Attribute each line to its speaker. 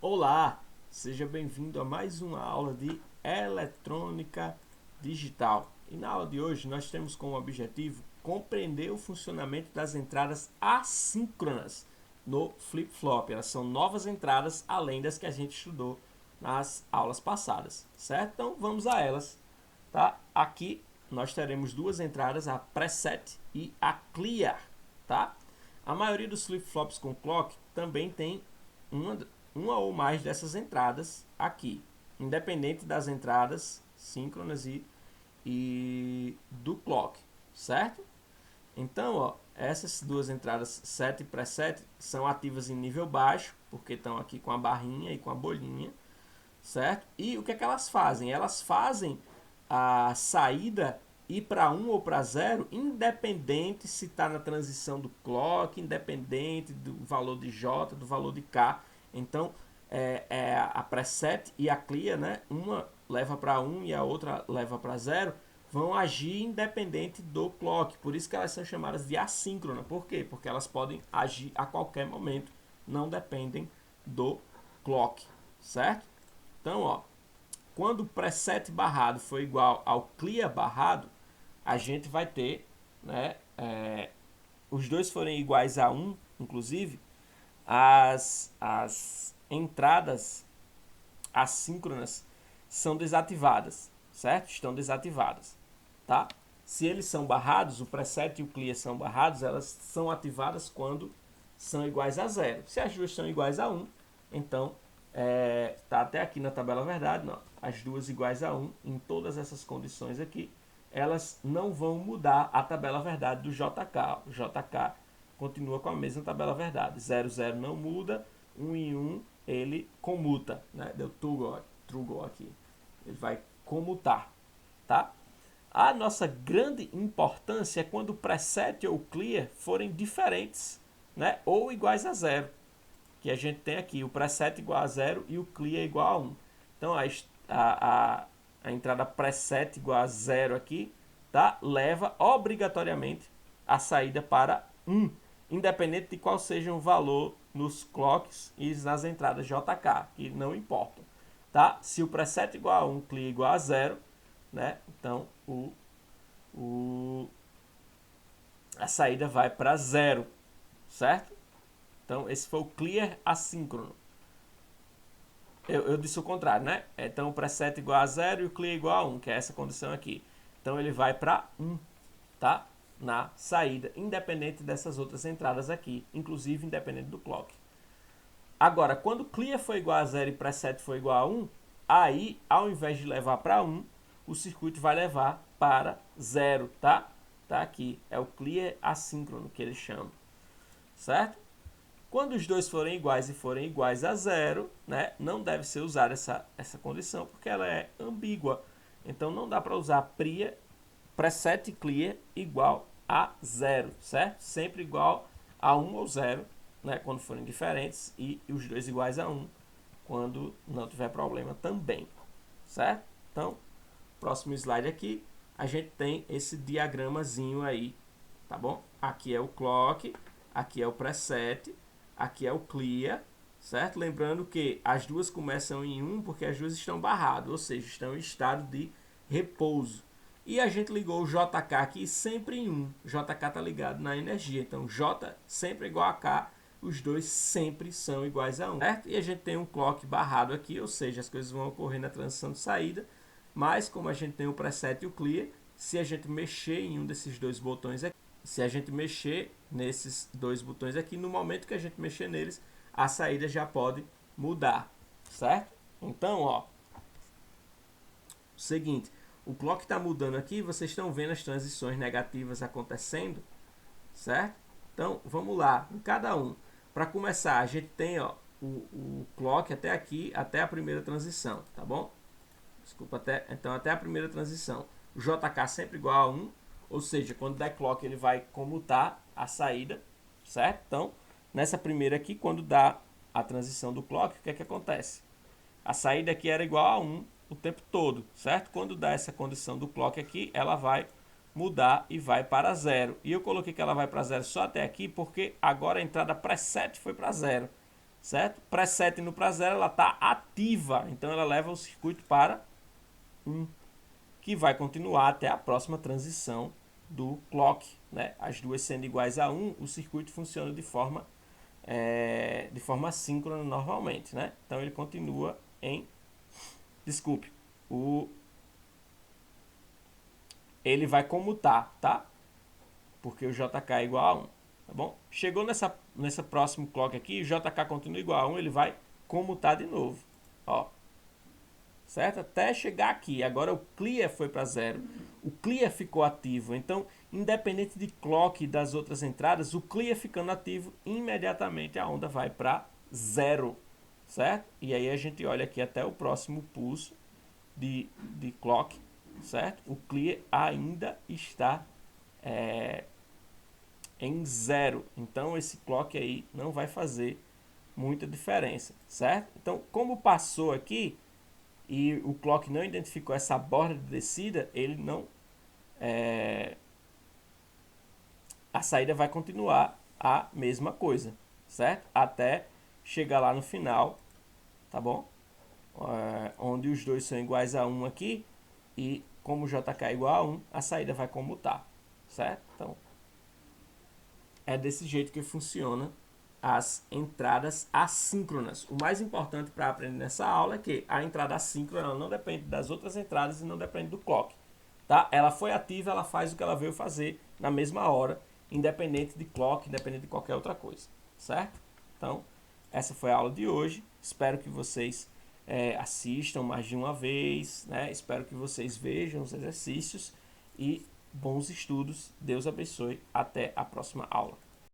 Speaker 1: Olá, seja bem-vindo a mais uma aula de eletrônica digital. E na aula de hoje nós temos como objetivo compreender o funcionamento das entradas assíncronas no flip-flop. Elas são novas entradas além das que a gente estudou nas aulas passadas, certo? Então vamos a elas, tá? Aqui nós teremos duas entradas, a preset e a clear, tá? A maioria dos flip-flops com clock também tem uma ou mais dessas entradas aqui, independente das entradas síncronas e do clock, certo? Então, ó, essas duas entradas set e preset são ativas em nível baixo, porque estão aqui com a barrinha e com a bolinha, certo? E o que é que elas fazem? Elas fazem a saída ir para 1 ou para 0, independente se está na transição do clock, independente do valor de J, do valor de K. Então, a preset e a clear, né? Uma leva para 1 e a outra leva para 0, vão agir independente do clock. Por isso que elas são chamadas de assíncrona. Por quê? Porque elas podem agir a qualquer momento, não dependem do clock, certo? Então, ó, quando o preset barrado for igual ao clear barrado, a gente vai ter, né, os dois forem iguais a 1, inclusive, as entradas assíncronas são desativadas, certo? Estão desativadas, tá? Se eles são barrados, o preset e o clear são barrados, elas são ativadas quando são iguais a 0. Se as duas são iguais a 1, então tá até aqui na tabela verdade, não. As duas iguais a 1, em todas essas condições aqui, elas não vão mudar a tabela verdade do JK. O JK continua com a mesma tabela verdade. 0, 0 não muda, 1 em 1 ele comuta, né? Deu trugou aqui. Ele vai comutar, tá? A nossa grande importância é quando o preset ou o clear forem diferentes, né? Ou iguais a 0. Que a gente tem aqui o preset igual a 0 e o clear igual a 1. Então a entrada preset igual a 0 aqui, tá? Leva obrigatoriamente a saída para 1, independente de qual seja o valor nos clocks e nas entradas JK, que não importam, tá? Se o preset igual a 1, clear igual a 0, né? Então a saída vai para 0, certo? Então esse foi o clear assíncrono. Eu disse o contrário, né? Então o preset igual a 0 e o clear igual a 1, que é essa condição aqui. Então ele vai para 1, tá? Na saída, independente dessas outras entradas aqui, inclusive independente do clock. Agora, quando o clear for igual a 0 e preset for igual a 1, aí, ao invés de levar para 1, o circuito vai levar para 0, tá? Tá aqui, é o clear assíncrono que eles chamam, certo? Quando os dois forem iguais e forem iguais a 0, né, não deve ser usada essa condição, porque ela é ambígua. Então, não dá para usar preset clear igual a 0, certo? Sempre igual a 1 ou 0, né, quando forem diferentes, e os dois iguais a 1, quando não tiver problema também, certo? Então, próximo slide aqui, a gente tem esse diagramazinho aí, tá bom? Aqui é o clock, aqui é o preset, aqui é o clear, certo? Lembrando que as duas começam em 1 porque as duas estão barradas, ou seja, estão em estado de repouso. E a gente ligou o JK aqui sempre em 1. JK está ligado na energia, então J sempre igual a K, os dois sempre são iguais a 1, certo? E a gente tem um clock barrado aqui, ou seja, as coisas vão ocorrer na transição de saída, mas como a gente tem o preset e o clear, se a gente mexer em um desses dois botões aqui, se a gente mexer nesses dois botões aqui, no momento que a gente mexer neles, a saída já pode mudar, certo? Então, ó, o seguinte, o clock está mudando aqui, vocês estão vendo as transições negativas acontecendo, certo? Então, vamos lá, em cada um. Para começar, a gente tem ó, o clock até aqui, até a primeira transição, tá bom? Desculpa, até a primeira transição. O JK sempre igual a 1, ou seja, quando der clock ele vai comutar a saída, certo? Então, nessa primeira aqui, quando dá a transição do clock, o que é que acontece? A saída aqui era igual a 1 o tempo todo, certo? Quando dá essa condição do clock aqui, ela vai mudar e vai para 0. E eu coloquei que ela vai para 0 só até aqui, porque agora a entrada preset foi para 0. certo? Preset indo para 0, ela está ativa, então ela leva o circuito para 1, que vai continuar até a próxima transição do clock, né? As duas sendo iguais a 1, o circuito funciona de forma síncrona normalmente, né? Então ele continua em... Desculpe, ele vai comutar, tá? Porque o JK é igual a 1, tá bom? Chegou nessa próximo clock aqui, o JK continua igual a 1, ele vai comutar de novo, ó. Certo? Até chegar aqui. Agora o clear foi para 0. O clear ficou ativo. Então, independente de clock e das outras entradas, o clear ficando ativo, imediatamente a onda vai para 0. Certo? E aí a gente olha aqui até o próximo pulso de clock. Certo? O clear ainda está em 0. Então, esse clock aí não vai fazer muita diferença. Certo? Então, como passou aqui e o clock não identificou essa borda de descida, ele não... a saída vai continuar a mesma coisa, certo? Até chegar lá no final, tá bom? Onde os dois são iguais a 1 aqui, e como o JK é igual a 1, a saída vai comutar, certo? Então, é desse jeito que funciona as entradas assíncronas. O mais importante para aprender nessa aula é que a entrada assíncrona não depende das outras entradas e não depende do clock. Tá? Ela foi ativa, ela faz o que ela veio fazer na mesma hora, independente de clock, independente de qualquer outra coisa. Certo? Então, essa foi a aula de hoje. Espero que vocês assistam mais de uma vez, né? Espero que vocês vejam os exercícios e bons estudos. Deus abençoe. Até a próxima aula.